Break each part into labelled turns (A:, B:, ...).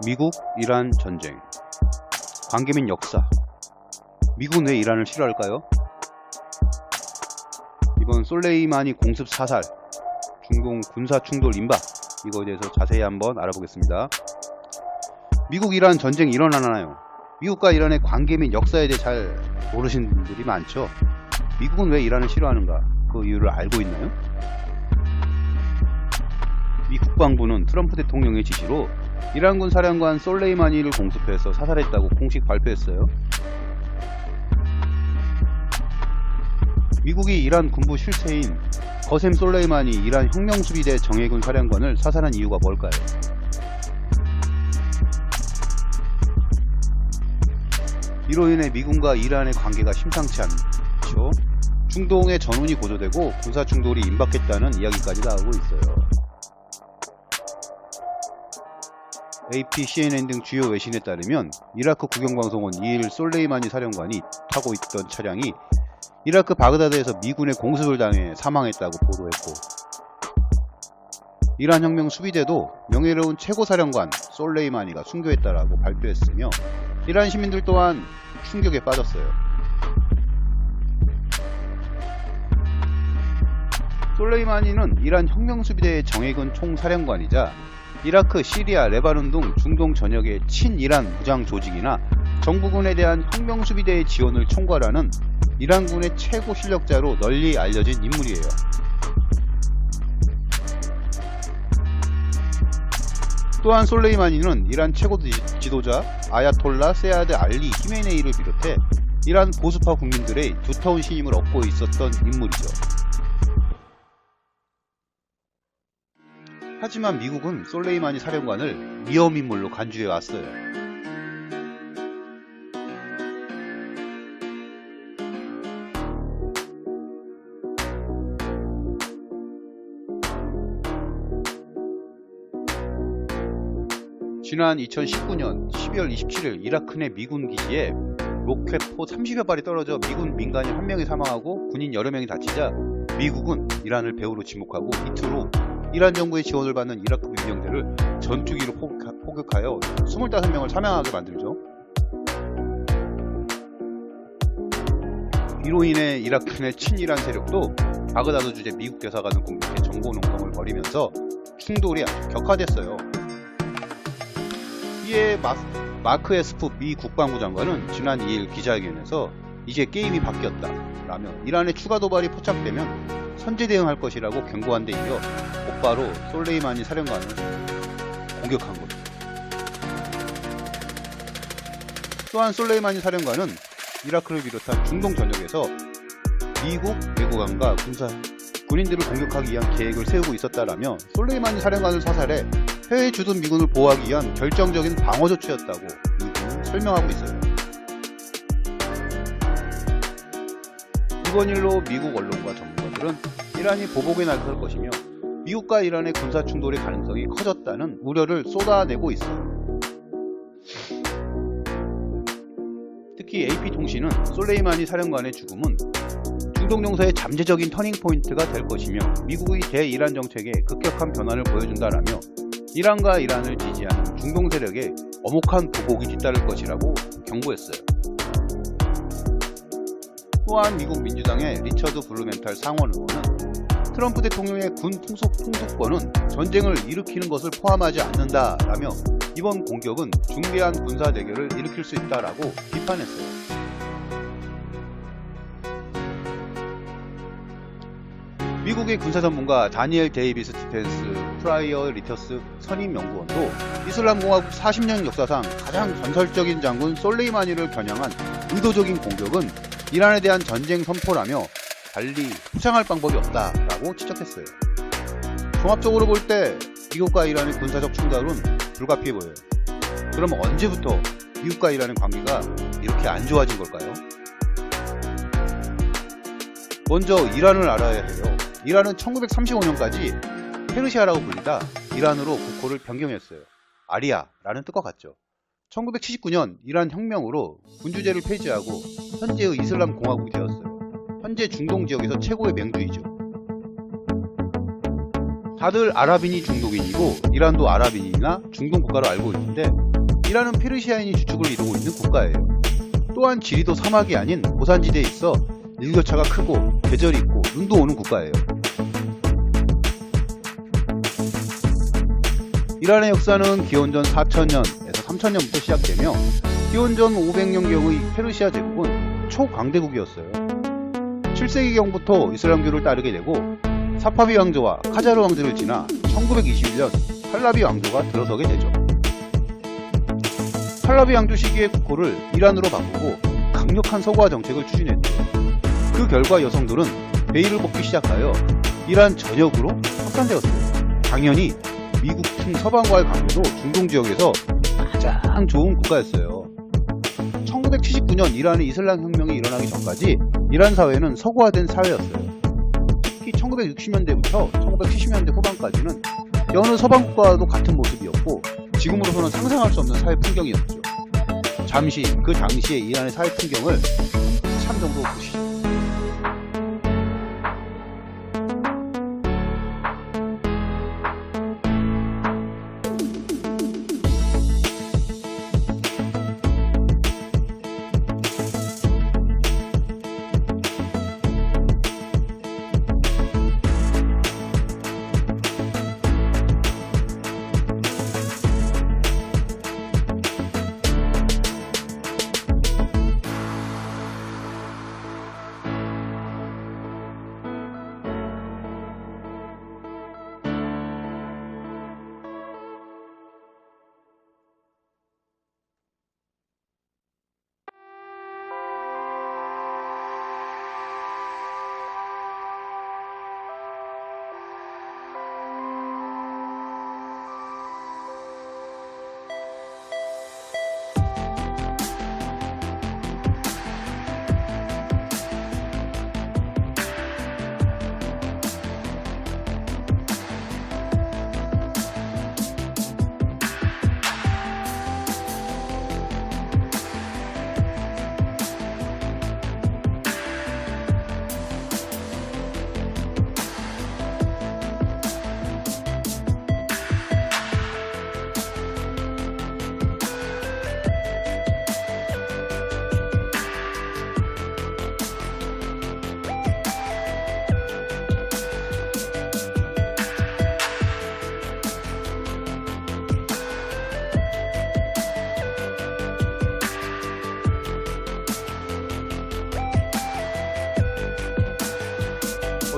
A: 미국, 이란 전쟁, 관계 및 역사. 미국은 왜 이란을 싫어할까요? 이번 솔레이마니 공습 사살, 중동 군사 충돌 임박, 이거에 대해서 자세히 한번 알아보겠습니다. 미국, 이란 전쟁이 일어나나요? 미국과 이란의 관계 및 역사에 대해 잘 모르시는 분들이 많죠. 미국은 왜 이란을 싫어하는가? 그 이유를 알고 있나요? 미 국방부는 트럼프 대통령의 지시로 이란군 사령관 솔레이마니를 공습해서 사살했다고 공식 발표했어요. 미국이 이란 군부 실세인 거셈 솔레이마니 이란 혁명수비대 정예군 사령관을 사살한 이유가 뭘까요? 이로 인해 미군과 이란의 관계가 심상치 않죠. 중동의 전운이 고조되고 군사 충돌이 임박했다는 이야기까지 나오고 있어요. AP, CNN 등 주요 외신에 따르면 이라크 국영방송은 2일 솔레이마니 사령관이 타고 있던 차량이 이라크 바그다드에서 미군의 공습을 당해 사망했다고 보도했고, 이란 혁명 수비대도 명예로운 최고사령관 솔레이마니가 순교했다라고 발표했으며 이란 시민들 또한 충격에 빠졌어요. 솔레이마니는 이란 혁명수비대의 정예군 총사령관이자 이라크, 시리아, 레바논 등 중동 전역의 친이란 무장 조직이나 정부군에 대한 혁명수비대의 지원을 총괄하는 이란군의 최고 실력자로 널리 알려진 인물이에요. 또한 솔레이마니는 이란 최고 지도자 아야톨라 세아드 알리 히메네이를 비롯해 이란 보수파 국민들의 두터운 신임을 얻고 있었던 인물이죠. 하지만 미국은 솔레이마니 사령관을 위험인물로 간주해 왔어요. 지난 2019년 12월 27일 이라크 내 미군 기지에 로켓포 30여 발이 떨어져 미군 민간인 1명이 사망하고 군인 여러 명이 다치자 미국은 이란을 배후로 지목하고 이틀 후 이란 정부의 지원을 받는 이라크 민병대를 전투기로 포격하여 25명을 사망하게 만들죠. 이로 인해 이라크 내 친이란 세력도 바그다드 주재 미국 대사관을 공격해 정보 농성을 벌이면서 충돌이 아주 격화됐어요. 이에 마크 에스프 미 국방부 장관은 지난 2일 기자회견에서 이제 게임이 바뀌었다 라며 이란의 추가 도발이 포착되면 선제 대응할 것이라고 경고한 데 이어 곧바로 솔레이마니 사령관을 공격한 거죠. 또한 솔레이마니 사령관은 이라크를 비롯한 중동 전역에서 미국 외교관과 군인들을 공격하기 위한 계획을 세우고 있었다라며 솔레이마니 사령관을 사살해 해외에 주둔 미군을 보호하기 위한 결정적인 방어 조치였다고 미국은 설명하고 있어요. 이번 일로 미국 언론과 전문가들은 이란이 보복에 나설 것이며 미국과 이란의 군사 충돌의 가능성이 커졌다는 우려를 쏟아내고 있어요. 특히 AP통신은 솔레이마니 사령관의 죽음은 중동 용사의 잠재적인 터닝포인트가 될 것이며 미국의 대이란 정책에 급격한 변화를 보여준다라며 이란과 이란을 지지하는 중동 세력에 엄혹한 보복이 뒤따를 것이라고 경고했어요. 또한 미국 민주당의 리처드 블루멘탈 상원 의원은 트럼프 대통령의 군 통수권은 전쟁을 일으키는 것을 포함하지 않는다라며 이번 공격은 중대한 군사 대결을 일으킬 수 있다라고 비판했어요. 미국의 군사 전문가 다니엘 데이비스 디펜스 프라이어 리터스 선임 연구원도 이슬람공화국 40년 역사상 가장 전설적인 장군 솔레이마니를 겨냥한 의도적인 공격은 이란에 대한 전쟁 선포라며 달리 포장할 방법이 없다라고 지적했어요. 종합적으로 볼 때 미국과 이란의 군사적 충돌은 불가피해 보여요. 그럼 언제부터 미국과 이란의 관계가 이렇게 안 좋아진 걸까요? 먼저 이란을 알아야 해요. 이란은 1935년까지 페르시아라고 불리다 이란으로 국호를 변경했어요. 아리아라는 뜻과 같죠. 1979년 이란 혁명으로 군주제를 폐지하고 현재의 이슬람 공화국이 되었어요. 현재 중동 지역에서 최고의 맹주이죠. 다들 아랍인이 중동인이고 이란도 아랍인이나 중동 국가로 알고 있는데 이란은 페르시아인이 주축을 이루고 있는 국가예요. 또한 지리도 사막이 아닌 고산지대에 있어 일교차가 크고 계절이 있고 눈도 오는 국가예요. 이란의 역사는 기원전 4000년에서 3000년부터 시작되며 기원전 500년경의 페르시아 제국은 초강대국이었어요. 7세기경부터 이슬람교를 따르게 되고 사파비 왕조와 카자르 왕조를 지나 1921년 팔라비 왕조가 들어서게 되죠. 팔라비 왕조 시기의 국호를 이란으로 바꾸고 강력한 서구화 정책을 추진했죠. 그 결과 여성들은 베일을 벗기 시작하여 이란 전역으로 확산되었어요. 당연히 미국 등 서방과의 관계도 중동 지역에서 가장 좋은 국가였어요. 1979년 이란의 이슬람 혁명이 일어나기 전까지 이란 사회는 서구화된 사회였어요. 특히 1960년대부터 1970년대 후반까지는 여느 서방 국가와도 같은 모습이었고 지금으로서는 상상할 수 없는 사회 풍경이었죠. 잠시 그 당시의 이란의 사회 풍경을 참 정도 보시죠.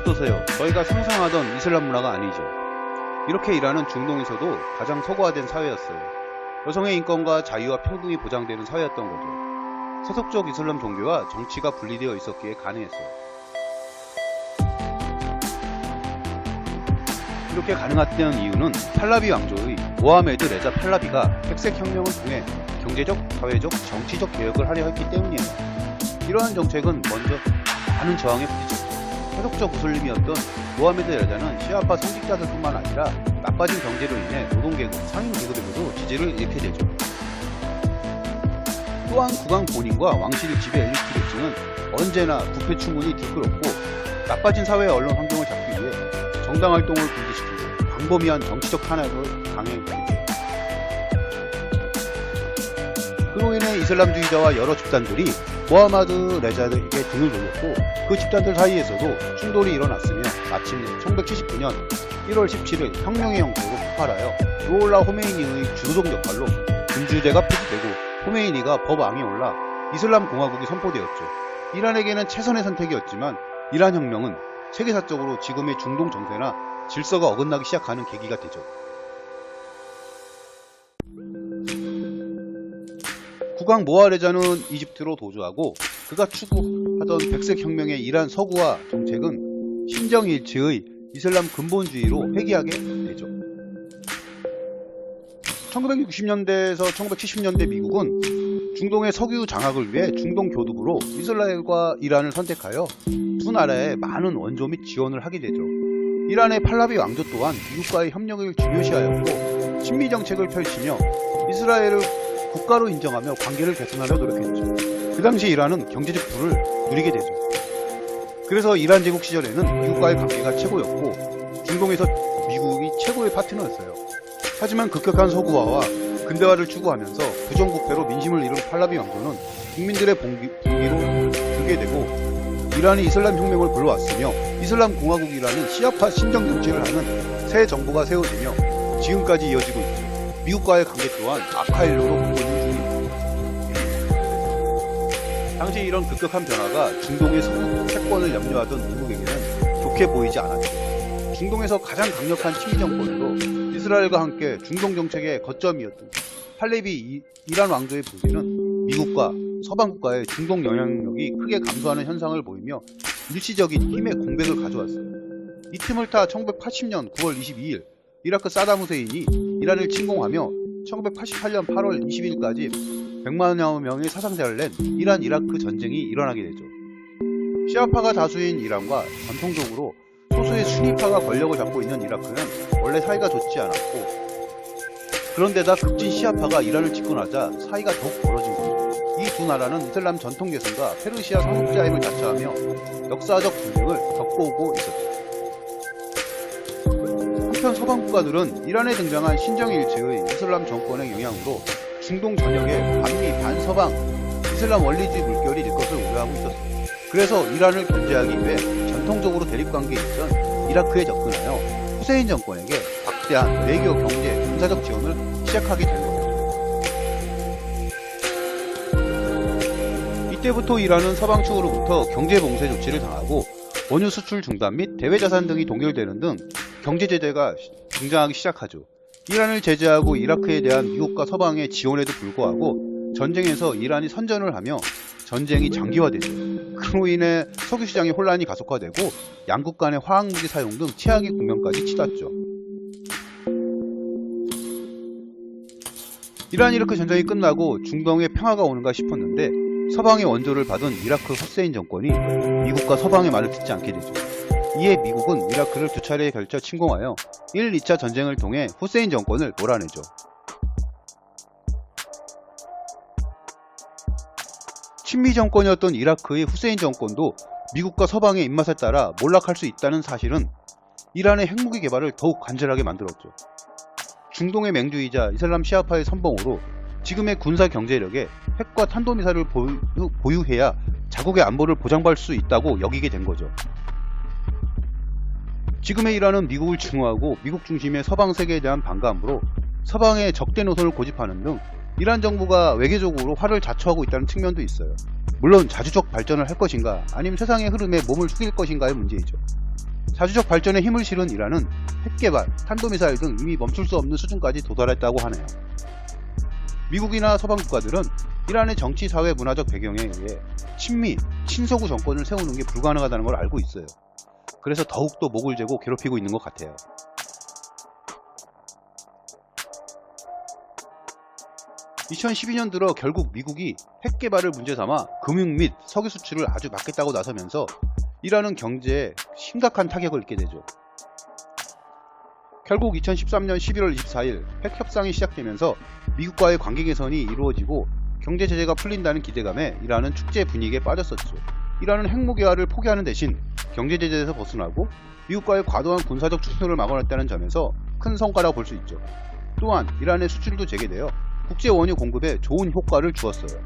A: 어떠세요? 저희가 상상하던 이슬람 문화가 아니죠. 이렇게 이란은 중동에서도 가장 서구화된 사회였어요. 여성의 인권과 자유와 평등이 보장되는 사회였던 거죠. 세속적 이슬람 종교와 정치가 분리되어 있었기에 가능했어요. 이렇게 가능했던 이유는 팔라비 왕조의 모하메드 레자 팔라비가 백색 혁명을 통해 경제적, 사회적, 정치적 개혁을 하려 했기 때문이에요. 이러한 정책은 먼저 많은 저항에 부딪혔죠. 세속적 무슬림이었던 모하메드 레자는 시아파 성직자들뿐만 아니라 나빠진 경제로 인해 노동계급, 상인 계급에게도 지지를 잃게 되죠. 또한 국왕 본인과 왕실의 지배 엘리트 계층은 언제나 부패 추문이 들끓었고 나빠진 사회 언론 환경을 잡기 위해 정당 활동을 금지시키고 광범위한 정치적 탄압을 강행했죠. 그로 인해 이슬람주의자와 여러 집단들이 모하마드 레자에게 등을 돌렸고 그 집단들 사이에서도 충돌이 일어났으며 마침내 1979년 1월 17일 혁명의 형태로 폭발하여 루올라 호메이니의 주도적 역할로 군주제가 폐지되고 호메이니가 법왕에 올라 이슬람 공화국이 선포되었죠. 이란에게는 최선의 선택이었지만 이란 혁명은 세계사적으로 지금의 중동 정세나 질서가 어긋나기 시작하는 계기가 되죠. 국왕 모하레자는 이집트로 도주하고 그가 추구하던 백색혁명의 이란 서구화 정책은 신정일치의 이슬람 근본주의로 회귀하게 되죠. 1960년대에서 1970년대 미국은 중동의 석유 장악을 위해 중동 교두부로 이스라엘과 이란을 선택하여 두 나라에 많은 원조 및 지원을 하게 되죠. 이란의 팔라비 왕조 또한 미국과의 협력을 중요시하였고 친미 정책을 펼치며 이스라엘을 국가로 인정하며 관계를 개선하려 노력했죠. 그 당시 이란은 경제적 부를 누리게 되죠. 그래서 이란 제국 시절에는 미국과의 관계가 최고였고 중동에서 미국이 최고의 파트너였어요. 하지만 급격한 서구화와 근대화를 추구하면서 부정부패로 민심을 잃은 팔라비 왕조는 국민들의 봉기로 들게 되고 이란이 이슬람 혁명을 불러왔으며 이슬람 공화국이라는 시아파 신정 정치를 하는 새 정부가 세워지며 지금까지 이어지고 있죠. 미국과의 관계 또한 악화일로로 걷고 있는 중입니다. 당시 이런 급격한 변화가 중동의 서구 패권을 염려하던 미국에게는 좋게 보이지 않았죠. 중동에서 가장 강력한 친미 정권으로 이스라엘과 함께 중동 정책의 거점이었던 팔레비 이란 왕조의 붕괴는 미국과 서방 국가의 중동 영향력이 크게 감소하는 현상을 보이며 일시적인 힘의 공백을 가져왔어요. 이 틈을 타 1980년 9월 22일 이라크 사담 후세인이 이란을 침공하며 1988년 8월 20일까지 100만여 명의 사상자를 낸 이란 이라크 전쟁이 일어나게 되죠. 시아파가 다수인 이란과 전통적으로 소수의 순위파가 권력을 잡고 있는 이라크는 원래 사이가 좋지 않았고, 그런데다 급진 시아파가 이란을 집권하자 사이가 더욱 벌어진 거죠. 이 두 나라는 이슬람 전통 계승과 페르시아 삼국지화임을 자처하며 역사적 분쟁을 겪어오고 있었죠. 한편 서방 국가들은 이란에 등장한 신정일체의 이슬람 정권의 영향으로 중동 전역에 반미 반서방 이슬람 원리주의 물결이 일 것을 우려하고 있었습니다. 그래서 이란을 견제하기 위해 전통적으로 대립관계에 있던 이라크에 접근하여 후세인 정권에게 막대한 외교, 경제, 군사적 지원을 시작하게 된 거예요. 이때부터 이란은 서방 측으로부터 경제 봉쇄 조치를 당하고 원유 수출 중단 및 대외자산 등이 동결되는 등 경제 제재가 등장하기 시작하죠. 이란을 제재하고 이라크에 대한 미국과 서방의 지원에도 불구하고 전쟁에서 이란이 선전을 하며 전쟁이 장기화되죠. 그로 인해 석유 시장의 혼란이 가속화되고 양국 간의 화학무기 사용 등 최악의 국면까지 치닫죠. 이란 이라크 전쟁이 끝나고 중동에 평화가 오는가 싶었는데 서방의 원조를 받은 이라크 후세인 정권이 미국과 서방의 말을 듣지 않게 되죠. 이에 미국은 이라크를 두 차례에 걸쳐 침공하여 1, 2차 전쟁을 통해 후세인 정권을 몰아내죠. 친미 정권이었던 이라크의 후세인 정권도 미국과 서방의 입맛에 따라 몰락할 수 있다는 사실은 이란의 핵무기 개발을 더욱 간절하게 만들었죠. 중동의 맹주이자 이슬람 시아파의 선봉으로 지금의 군사 경제력에 핵과 탄도미사일을 보유해야 자국의 안보를 보장받을 수 있다고 여기게 된 거죠. 지금의 이란은 미국을 증오하고 미국 중심의 서방 세계에 대한 반감으로 서방의 적대 노선을 고집하는 등 이란 정부가 외교적으로 화를 자초하고 있다는 측면도 있어요. 물론 자주적 발전을 할 것인가 아니면 세상의 흐름에 몸을 숙일 것인가의 문제이죠. 자주적 발전에 힘을 실은 이란은 핵개발, 탄도미사일 등 이미 멈출 수 없는 수준까지 도달했다고 하네요. 미국이나 서방 국가들은 이란의 정치, 사회, 문화적 배경에 의해 친미, 친서구 정권을 세우는 게 불가능하다는 걸 알고 있어요. 그래서 더욱더 목을 재고 괴롭히고 있는 것 같아요. (2012년) 들어 결국 미국이 핵 개발을 문제 삼아 금융 및 석유 수출을 아주 막겠다고 나서면서 이란은 경제에 심각한 타격을 입게 되죠. 결국 2013년 11월 24일 핵 협상이 시작되면서 미국과의 관계 개선이 이루어지고 경제 제재가 풀린다는 기대감에 이란은 축제 분위기에 빠졌었죠. 이란은 핵무기화를 포기하는 대신 경제 제재에서 벗어나고 미국과의 과도한 군사적 충돌을 막아냈다는 점에서 큰 성과라고 볼 수 있죠. 또한 이란의 수출도 재개되어 국제 원유 공급에 좋은 효과를 주었어요.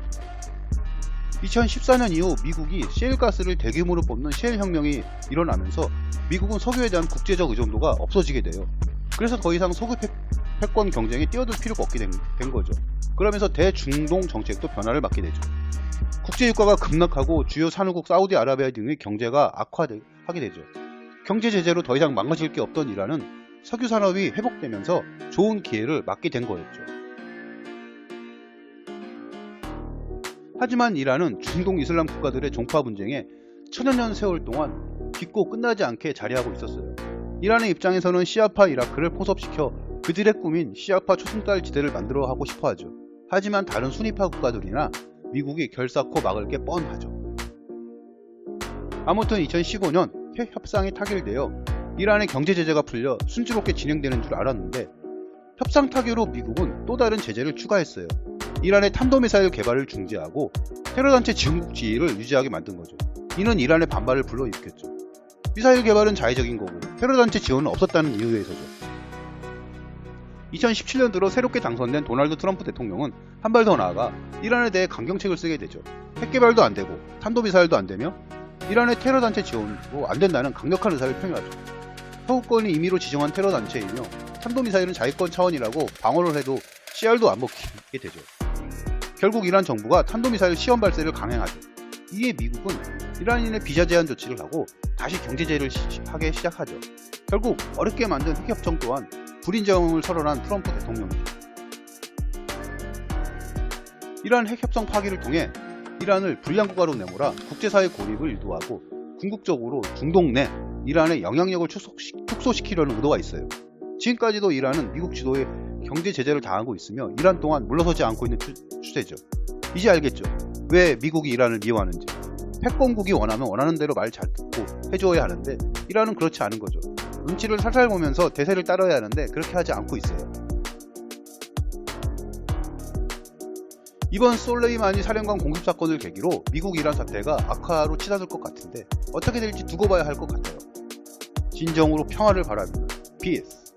A: 2014년 이후 미국이 셰일가스를 대규모로 뽑는 셰일 혁명이 일어나면서 미국은 석유에 대한 국제적 의존도가 없어지게 돼요. 그래서 더 이상 석유 패권 경쟁에 뛰어들 필요가 없게 된 거죠. 그러면서 대중동 정책도 변화를 맞게 되죠. 국제유가가 급락하고 주요 산유국 사우디아라비아 등의 경제가 악화하게 되죠. 경제 제재로 더 이상 망가질 게 없던 이란은 석유 산업이 회복되면서 좋은 기회를 맞게 된 거였죠. 하지만 이란은 중동 이슬람 국가들의 종파 분쟁에 천여년 세월 동안 깊고 끝나지 않게 자리하고 있었어요. 이란의 입장에서는 시아파 이라크를 포섭시켜 그들의 꿈인 시아파 초승달 지대를 만들어 하고 싶어 하죠. 하지만 다른 순위파 국가들이나 미국이 결사코 막을 게 뻔하죠. 아무튼 2015년 핵 협상이 타결되어 이란의 경제 제재가 풀려 순조롭게 진행되는 줄 알았는데 협상 타결 후 미국은 또 다른 제재를 추가했어요. 이란의 탄도미사일 개발을 중지하고 테러단체 지원국 지위를 유지하게 만든 거죠. 이는 이란의 반발을 불러일으켰죠. 미사일 개발은 자의적인 거고 테러단체 지원은 없었다는 이유에서죠. 2017년 들어 새롭게 당선된 도널드 트럼프 대통령은 한 발 더 나아가 이란에 대해 강경책을 쓰게 되죠. 핵개발도 안 되고 탄도미사일도 안 되며 이란의 테러단체 지원도 안 된다는 강력한 의사를 표명하죠. 서구권이 임의로 지정한 테러단체이며 탄도미사일은 자위권 차원이라고 방어를 해도 CR도 안 먹히게 되죠. 결국 이란 정부가 탄도미사일 시험 발사를 강행하죠. 이에 미국은 이란인의 비자 제한 조치를 하고 다시 경제 제재를 하기 시작하죠. 결국 어렵게 만든 핵협정 또한 불인정을 선언한 트럼프 대통령이죠. 이란 핵협정 파기를 통해 이란을 불량국가로 내몰아 국제사회 고립을 유도하고 궁극적으로 중동 내 이란의 영향력을 축소시키려는 의도가 있어요. 지금까지도 이란은 미국 지도에 경제 제재를 당하고 있으며 이란 또한 물러서지 않고 있는 추세죠. 이제 알겠죠? 왜 미국이 이란을 미워하는지. 패권국이 원하면 원하는 대로 말 잘 듣고 해줘야 하는데 이란은 그렇지 않은 거죠. 눈치를 살살 보면서 대세를 따라야 하는데 그렇게 하지 않고 있어요. 이번 솔레이마니 사령관 공습 사건을 계기로 미국 이란 사태가 악화로 치닫을 것 같은데 어떻게 될지 두고 봐야 할 것 같아요. 진정으로 평화를 바랍니다. Peace.